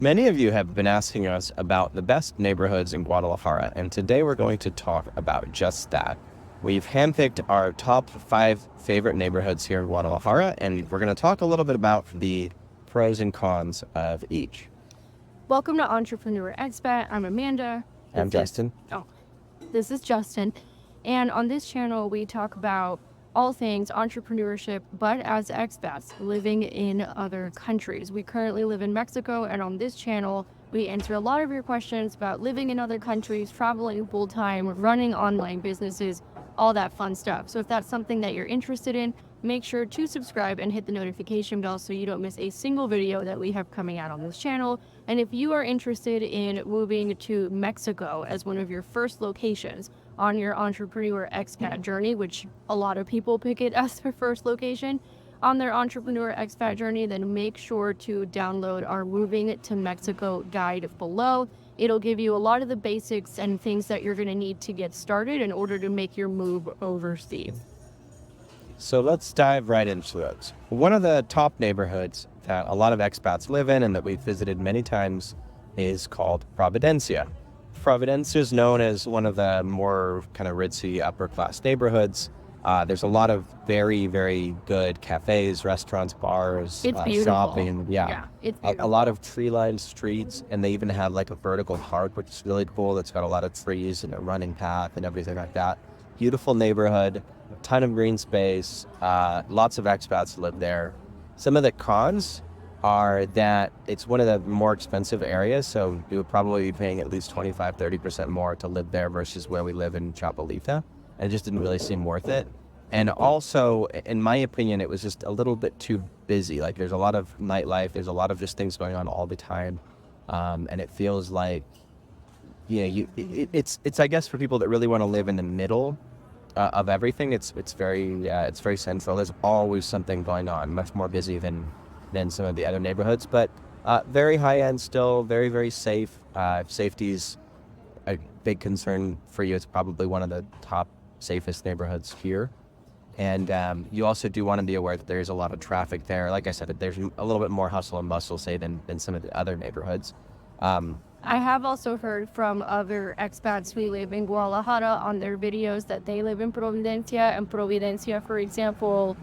Many of you have been asking us about the best neighborhoods in Guadalajara, and today we're going to talk about just that. We've handpicked our top 5 favorite neighborhoods here in Guadalajara, and we're going to talk a little bit about the pros and cons of each. Welcome to Entrepreneur Expat. I'm Amanda. I'm Justin. This is Justin. And on this channel, we talk about all things entrepreneurship, but as expats living in other countries. We currently live in Mexico, and on this channel, we answer a lot of your questions about living in other countries, traveling full-time, running online businesses, all that fun stuff. So if that's something that you're interested in, make sure to subscribe and hit the notification bell so you don't miss a single video that we have coming out on this channel. And if you are interested in moving to Mexico as one of your first locations on your entrepreneur expat journey, which a lot of people pick it as their first location on their entrepreneur expat journey, then make sure to download our Moving to Mexico guide below. It'll give you a lot of the basics and things that you're going to need to get started in order to make your move overseas. So let's dive right into it. One of the top neighborhoods that a lot of expats live in and that we've visited many times is called Providencia. Providencia is known as one of the more kind of ritzy upper class neighborhoods. There's a lot of very, very good cafes, restaurants, bars, shopping. It's a lot of tree-lined streets, and they even have like a vertical park, which is really cool. It's got a lot of trees and a running path and everything like that. Beautiful neighborhood, a ton of green space, lots of expats live there. Some of the cons are that it's one of the more expensive areas, so you would probably be paying at least 25-30% more to live there versus where we live in Chapalita, and it just didn't really seem worth it. And also, in my opinion, it was just a little bit too busy. Like, there's a lot of nightlife, there's a lot of just things going on all the time, and it feels like, it's I guess for people that really want to live in the middle of everything. It's very central. There's always something going on, much more busy than some of the other neighborhoods, but very high end still, very, very safe. Safety's a big concern for you. It's probably one of the top safest neighborhoods here. And you also do want to be aware that there's a lot of traffic there. Like I said, there's a little bit more hustle and bustle, say, than some of the other neighborhoods. I have also heard from other expats who live in Guadalajara on their videos that they live in Providencia, and Providencia, for example,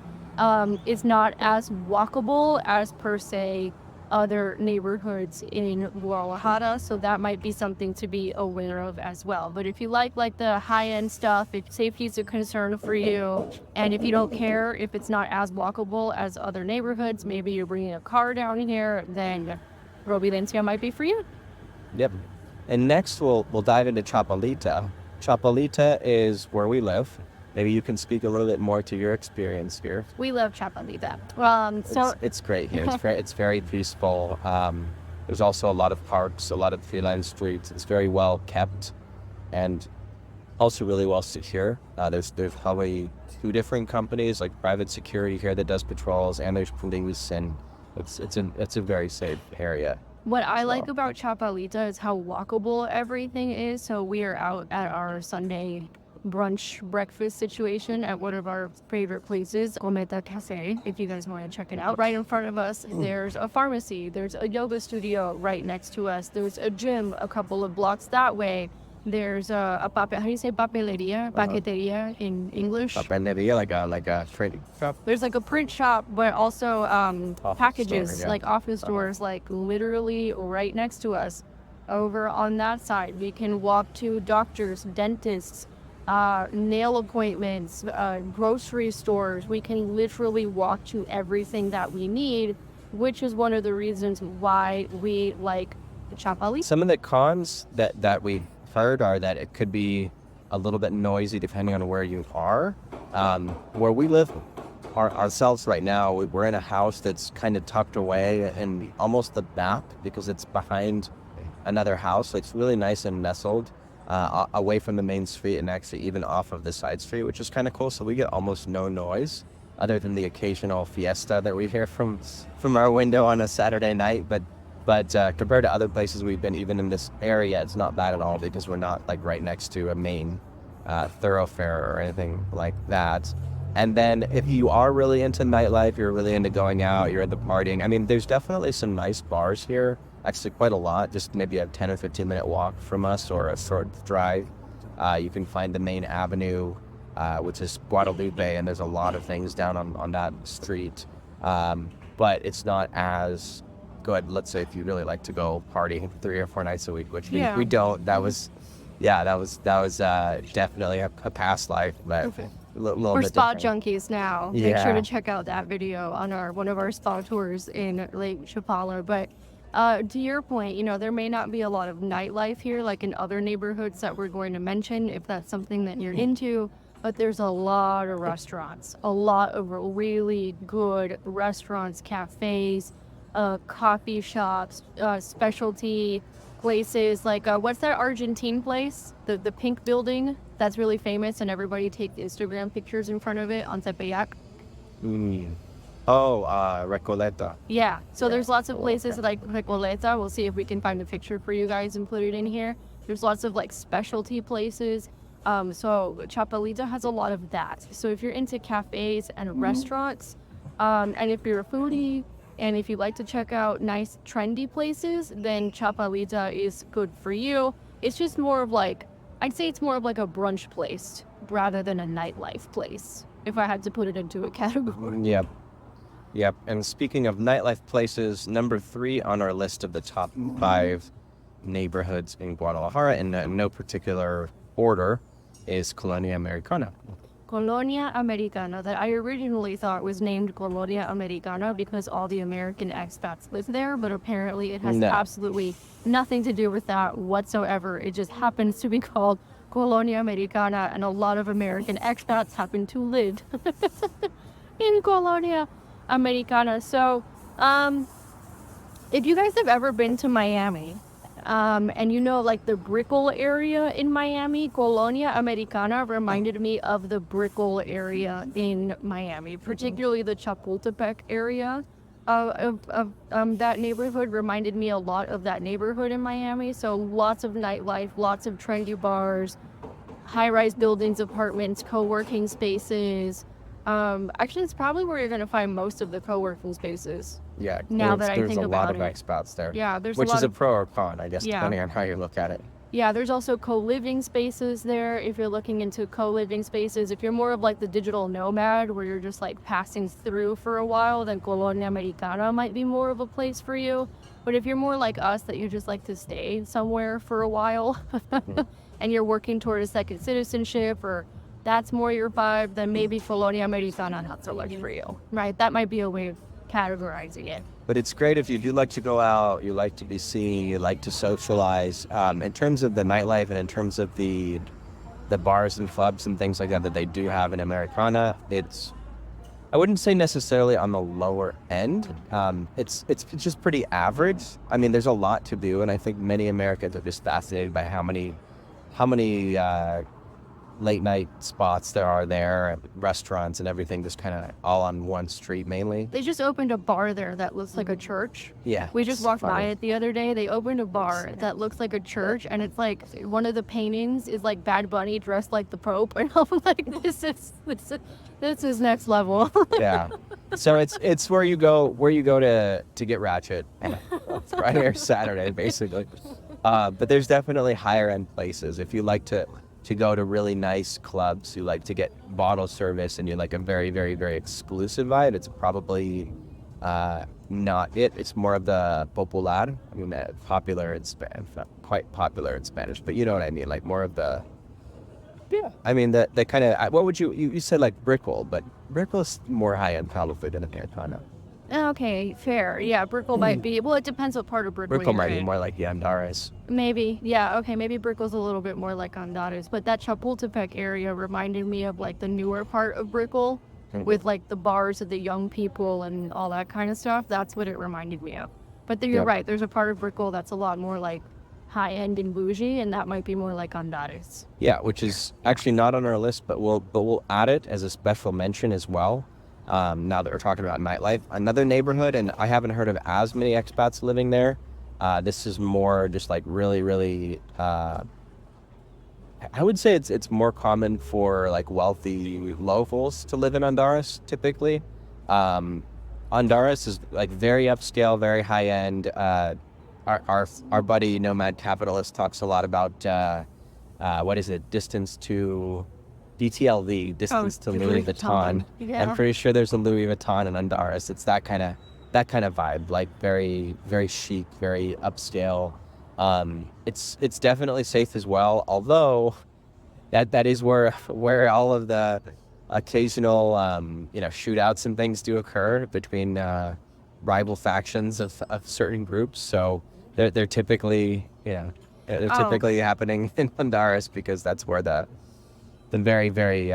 is not as walkable as per se other neighborhoods in Guadalajara, so that might be something to be aware of as well. But if you like the high-end stuff, if safety is a concern for you, and if you don't care if it's not as walkable as other neighborhoods, maybe you're bringing a car down here, then Providencia might be for you. Yep. And next we'll dive into Chapalita. Chapalita is where we live. Maybe you can speak a little bit more to your experience here. We love Chapalita. It's great here. It's very peaceful. There's also a lot of parks, a lot of tree-lined streets. It's very well kept, and also really well secure. There's probably 2 different companies, like private security here, that does patrols, and there's police, and it's a very safe area. What I like about Chapalita is how walkable everything is. So we are out at our Sunday brunch breakfast situation at one of our favorite places, Cometa Cafe, if you guys want to check it out. Right in front of us, there's a pharmacy, there's a yoga studio right next to us, there's a gym a couple of blocks that way. There's how do you say papeleria? Paqueteria in English? Papeleria, like a trading shop. There's like a print shop, but also packages, store, yeah. like office stores, like literally right next to us. Over on that side, we can walk to doctors, dentists, nail appointments, grocery stores. We can literally walk to everything that we need, which is one of the reasons why we like Chapalita. Some of the cons that we've heard are that it could be a little bit noisy depending on where you are. Where we live ourselves right now, we're in a house that's kind of tucked away in almost the back because it's behind another house. So it's really nice and nestled away from the main street and actually even off of the side street, which is kind of cool. So we get almost no noise other than the occasional fiesta that we hear from our window on a Saturday night. But compared to other places we've been, even in this area, it's not bad at all because we're not like right next to a main thoroughfare or anything like that. And then if you are really into nightlife, you're really into going out, you're into partying, I mean, there's definitely some nice bars here. actually quite a lot, just maybe a 10 or 15-minute walk from us or a short drive. You can find the main avenue, which is Guadalupe, and there's a lot of things down on that street. But it's not as good, let's say, if you really like to go party 3 or 4 nights a week, which we don't. That was definitely a past life, but Okay. a little We're bit spa different. junkies now. Make sure Yeah. to check out that video on one of our spa tours in Lake Chapala. But to your point, you know, there may not be a lot of nightlife here, like in other neighborhoods that we're going to mention, if that's something that you're into. But there's a lot of restaurants, a lot of really good restaurants, cafes, coffee shops, specialty places. Like, what's that Argentine place? The pink building that's really famous, and everybody takes Instagram pictures in front of it on Tepeyac. Oh, Recoleta. Yeah, so there's lots of places like Recoleta. We'll see if we can find a picture for you guys and put it in here. There's lots of like specialty places. So Chapalita has a lot of that. So if you're into cafes and restaurants, and if you're a foodie, and if you like to check out nice trendy places, then Chapalita is good for you. It's just more of like, I'd say it's more of like a brunch place rather than a nightlife place, if I had to put it into a category. Yep. And speaking of nightlife places, number 3 on our list of the top 5 neighborhoods in Guadalajara, in no particular order, is Colonia Americana. Colonia Americana, that I originally thought was named Colonia Americana because all the American expats live there, but apparently it has No. absolutely nothing to do with that whatsoever. It just happens to be called Colonia Americana, and a lot of American expats happen to live in Colonia Americana. So, if you guys have ever been to Miami, and you know, like the Brickell area in Miami, Colonia Americana reminded me of the Brickell area in Miami, particularly the Chapultepec area of that neighborhood reminded me a lot of that neighborhood in Miami. So lots of nightlife, lots of trendy bars, high-rise buildings, apartments, co-working spaces. Actually, it's probably where you're going to find most of the co-working spaces. Yeah, Now that I there's think a about lot of it. expats there. Yeah, there's which a lot is a of, pro or con, I guess, Yeah. depending on how you look at it. yeah, there's also co-living spaces there if you're looking into co-living spaces. If you're more of like the digital nomad where you're just like passing through for a while, then Colonia Americana might be more of a place for you. But if you're more like us, that you just like to stay somewhere for a while and you're working toward a second citizenship, or that's more your vibe, then maybe Colonia Americana not so much for you, right? That might be a way of categorizing it. But it's great if you do like to go out, you like to be seen, you like to socialize. In terms of the nightlife and in terms of the bars and clubs and things like that that they do have in Americana, it's, I wouldn't say necessarily on the lower end. It's just pretty average. I mean, there's a lot to do, and I think many Americans are just fascinated by how many late night spots there are there, and restaurants and everything, just kind of all on one street mainly. They just opened a bar there that looks like a church. Yeah, We just it's walked by funny. it the other day. They opened a bar that looks like a church, and it's like one of the paintings is like Bad Bunny dressed like the Pope, and I'm like, this is next level. Yeah. So it's where you go to get ratchet. Friday or Saturday, basically. But there's definitely higher end places. If you like to go to really nice clubs, you like to get bottle service, and you like a very, very, very exclusive vibe, it's probably not it. It's more of the popular. I mean, popular in Spanish, not quite popular in Spanish, but you know what I mean. Like more of the. Yeah. I mean, the kind of, what would you said like Brickell, but Brickell is more high end probably than Americana. Okay, fair. Yeah, Brickell might be. Well, it depends what part of Brickell Brickell you're might be in. more like Andares. Maybe. Yeah, okay, maybe Brickell's a little bit more like Andares, but that Chapultepec area reminded me of like the newer part of Brickell with like the bars of the young people and all that kind of stuff. That's what it reminded me of. But you're Yep. right, there's a part of Brickell that's a lot more like high-end and bougie, and that might be more like Andares. Yeah, which is actually not on our list, but we'll add it as a special mention as well. Now that we're talking about nightlife, another neighborhood, and I haven't heard of as many expats living there. This is more just like really, really. I would say it's more common for like wealthy locals to live in Honduras typically. Honduras is like very upscale, very high end. our buddy Nomad Capitalist talks a lot about what is it? Distance to DTLV, distance to Louis Vuitton. Yeah. I'm pretty sure there's a Louis Vuitton in Honduras. It's that kind of vibe, like very, very chic, very upscale. It's definitely safe as well, although that is where all of the occasional shootouts and things do occur between rival factions of certain groups. So they're typically they're typically happening in Honduras because that's where the very, very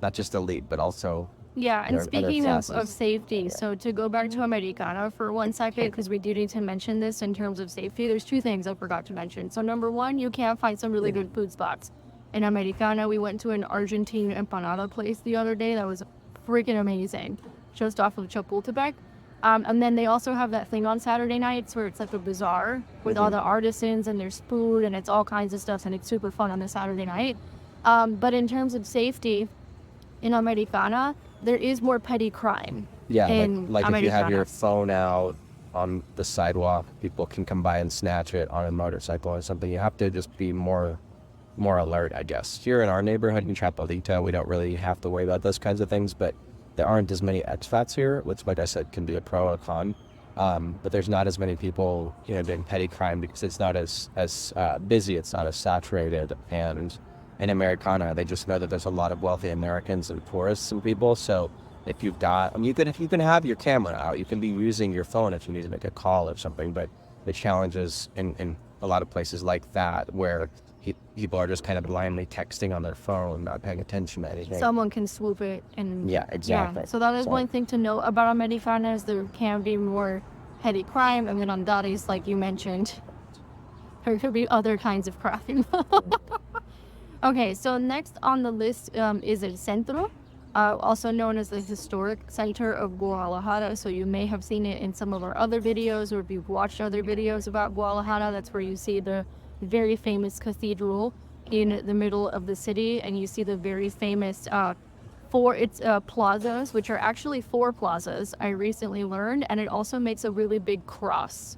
not just elite but also Yeah, and speaking of classes. safety, so to go back to Americana for 1 second, because we do need to mention this in terms of safety, there's 2 things I forgot to mention. So number 1, you can find some really good food spots. In Americana, we went to an Argentine empanada place the other day that was freaking amazing, just off of Chapultepec. And then they also have that thing on Saturday nights where it's like a bazaar with all the artisans and there's food and it's all kinds of stuff and it's super fun on the Saturday night. But in terms of safety, in Americana, there is more petty crime. Yeah, in like if you have Americana. your phone out on the sidewalk, people can come by and snatch it on a motorcycle or something. You have to just be more alert, I guess. Here in our neighborhood in Chapalita, we don't really have to worry about those kinds of things, but there aren't as many expats here, which, like I said, can be a pro or a con. But there's not as many people, doing petty crime because it's not as busy, it's not as saturated. And in Americana, they just know that there's a lot of wealthy Americans and tourists and people. So if you've got, you can have your camera out, you can be using your phone if you need to make a call or something. But the challenge is in a lot of places like that where people are just kind of blindly texting on their phone, not paying attention to anything. Someone can swoop it and Yeah, exactly. Yeah. So that is one thing to note about Americana is there can be more petty crime, and then on Dotties, like you mentioned, there could be other kinds of crime. Okay, so next on the list is El Centro, also known as the historic center of Guadalajara. So you may have seen it in some of our other videos, or if you've watched other videos about Guadalajara, that's where you see the very famous cathedral in the middle of the city, and you see the very famous plazas, which are actually 4 plazas, I recently learned, and it also makes a really big cross.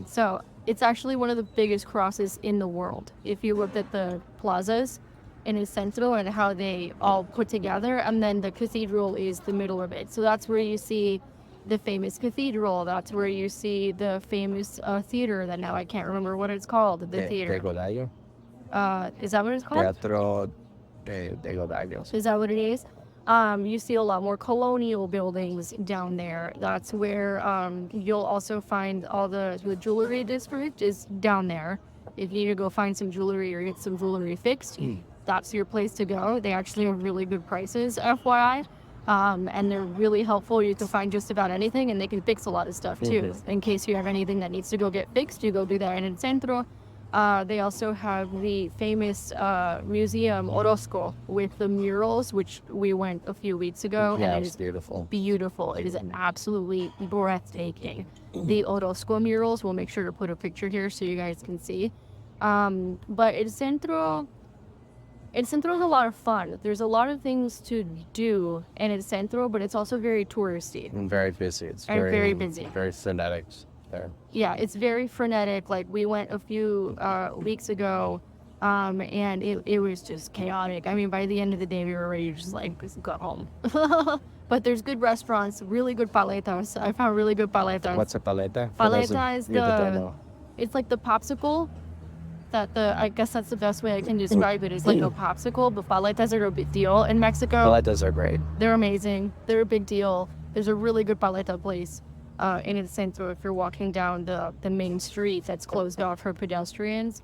So it's actually one of the biggest crosses in the world. If you looked at the plazas in El Centro and how they all put together, and then the cathedral is the middle of it. So that's where you see the famous cathedral. That's where you see the famous theater that now I can't remember what it's called. The theater. Is that what it's called? Teatro de Godallos. Is that what it is? You see a lot more colonial buildings down there. That's where you'll also find all the jewelry district is down there. If you need to go find some jewelry or get some jewelry fixed, that's your place to go. They actually have really good prices, FYI. And they're really helpful. You can find just about anything, and they can fix a lot of stuff too. In case you have anything that needs to go get fixed, you go do that in El Centro. They also have the famous museum Orozco with the murals, which we went a few weeks ago. Yeah, and it's beautiful. Beautiful. It is absolutely breathtaking. The Orozco murals, we'll make sure to put a picture here so you guys can see. But El Centro is a lot of fun. There's a lot of things to do in El Centro, but it's also very touristy. And very busy. It's very busy. Very frenetic there. Yeah, it's very frenetic. Like we went a few weeks ago, and it was just chaotic. I mean, by the end of the day, we were ready to just go home. But there's good restaurants, really good paletas. I found really good paletas. What's a paleta? Paleta is it's like the popsicle. I guess that's the best way I can describe it. It's like a popsicle, but paletas are a big deal in Mexico. Paletas are great. They're amazing. They're a big deal. There's a really good paleta place in El Centro if you're walking down the main street that's closed off for pedestrians.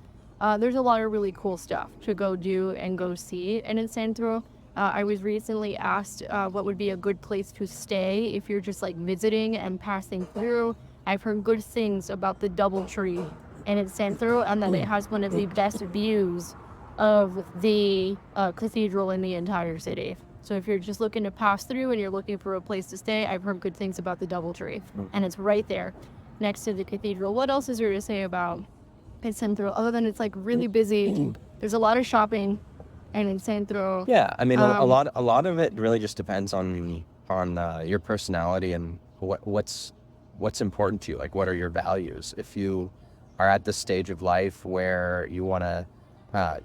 There's a lot of really cool stuff to go do and go see in El Centro. I was recently asked what would be a good place to stay if you're just visiting and passing through. I've heard good things about the DoubleTree in El Centro, and that it has one of the best views of the cathedral in the entire city. So if you're just looking to pass through and you're looking for a place to stay, I've heard good things about the DoubleTree, and it's right there next to the cathedral. What else is there to say about El Centro other than it's really busy? There's a lot of shopping in El Centro. Yeah, I mean a lot of it really just depends on your personality and what what's important to you? Like, what are your values? If you are at the stage of life where you want to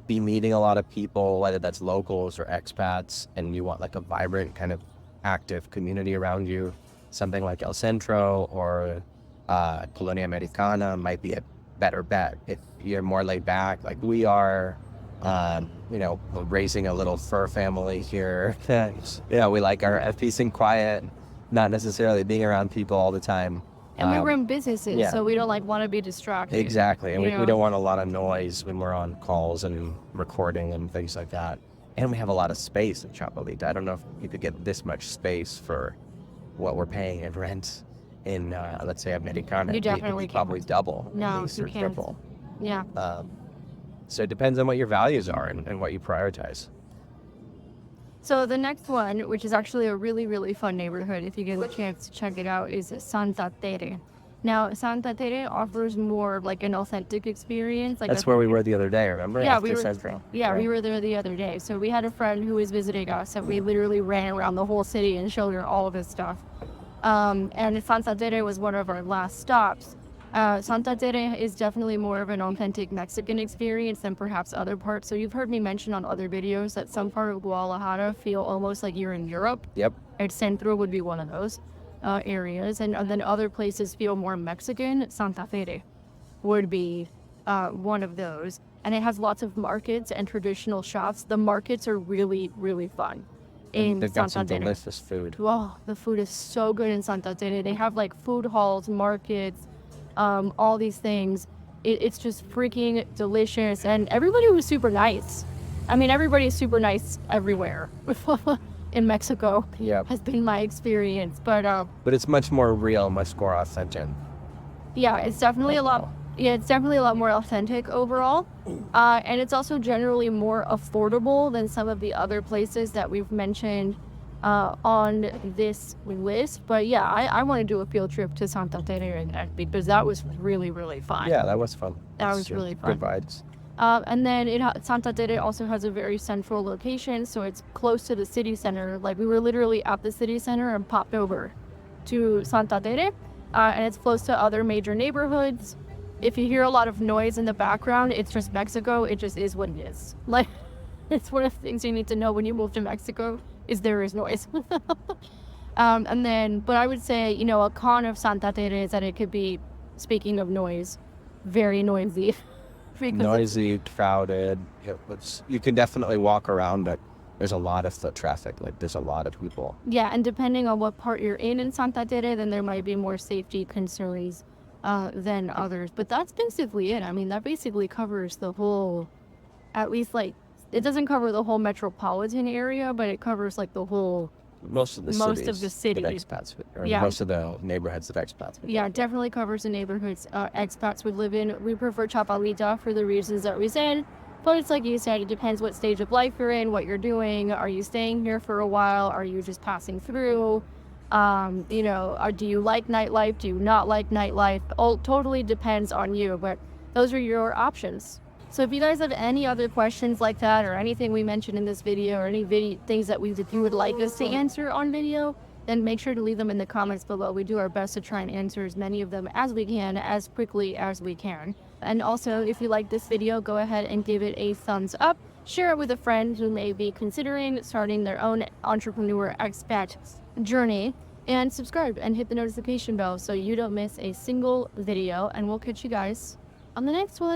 be meeting a lot of people, whether that's locals or expats, and you want like a vibrant kind of active community around you, something like El Centro or Colonia Americana might be a better bet. If you're more laid back, like we are, raising a little fur family here. We like our peace and quiet, not necessarily being around people all the time. And we run businesses, yeah. so we don't want to be distracted. Exactly, and you we don't want a lot of noise when we're on calls and recording and things like that. And we have a lot of space in Chapalita. I don't know if you could get this much space for what we're paying in rent in, let's say, Americana. You definitely It'd be probably double, No, at least, you or can't. triple. Yeah. So it depends on what your values are and what you prioritize. So the next one, which is actually a really, really fun neighborhood, if you get a chance to check it out, is Santa Tere. Now, Santa Tere offers more like an authentic experience. Like That's where we were the other day, remember? Yeah, After we were. Central. Yeah, Right. we were there the other day. So we had a friend who was visiting us, and we literally ran around the whole city and showed her all of his stuff. And Santa Tere was one of our last stops. Santa Tere is definitely more of an authentic Mexican experience than perhaps other parts. So you've heard me mention on other videos that some part of Guadalajara feel almost like you're in Europe. Yep. El Centro would be one of those areas. And then other places feel more Mexican. Santa Tere would be one of those. And it has lots of markets and traditional shops. The markets are really, really fun. They've got some Santa Tere. delicious food. Oh, the food is so good in Santa Tere. They have like food halls, markets, all these things. It's just freaking delicious. And everybody was super nice. I mean, everybody is super nice everywhere in Mexico. Yep. Has been my experience. But it's much more real, much more authentic. yeah, it's definitely a lot. Yeah, it's definitely a lot more authentic overall. And it's also generally more affordable than some of the other places that we've mentioned on this list. But yeah, I want to do a field trip to Santa Tere because that was really, really fun. Yeah, that was fun. That It's was really fun. Good vibes. And then Santa Tere also has a very central location, so it's close to the city center. Like we were literally at the city center and popped over to Santa Tere, and it's close to other major neighborhoods. If you hear a lot of noise in the background, it's just Mexico. It just is what it is. Like, it's one of the things you need to know when you move to Mexico is there is noise. But I would say, a con of Santa Tere is that it could be, speaking of noise, very noisy. Noisy, crowded. You can definitely walk around, but there's a lot of foot traffic. Like, there's a lot of people. Yeah, and depending on what part you're in Santa Tere, then there might be more safety concerns than others. But that's basically it. I mean, that basically covers the whole, at least like, it doesn't cover the whole metropolitan area, but it covers like the whole, Most of the cities. that expats would, or Yeah. most of the neighborhoods that expats would. yeah, it definitely covers the neighborhoods expats would live in. We prefer Chapalita for the reasons that we said. But it's like you said, it depends what stage of life you're in, what you're doing. Are you staying here for a while? Are you just passing through? Do you like nightlife? Do you not like nightlife? All totally depends on you, but those are your options. So if you guys have any other questions like that or anything we mentioned in this video or any things that you would like us to answer on video, then make sure to leave them in the comments below. We do our best to try and answer as many of them as we can, as quickly as we can. And also, if you like this video, go ahead and give it a thumbs up. Share it with a friend who may be considering starting their own entrepreneur expat journey. And subscribe and hit the notification bell so you don't miss a single video. And we'll catch you guys on the next one.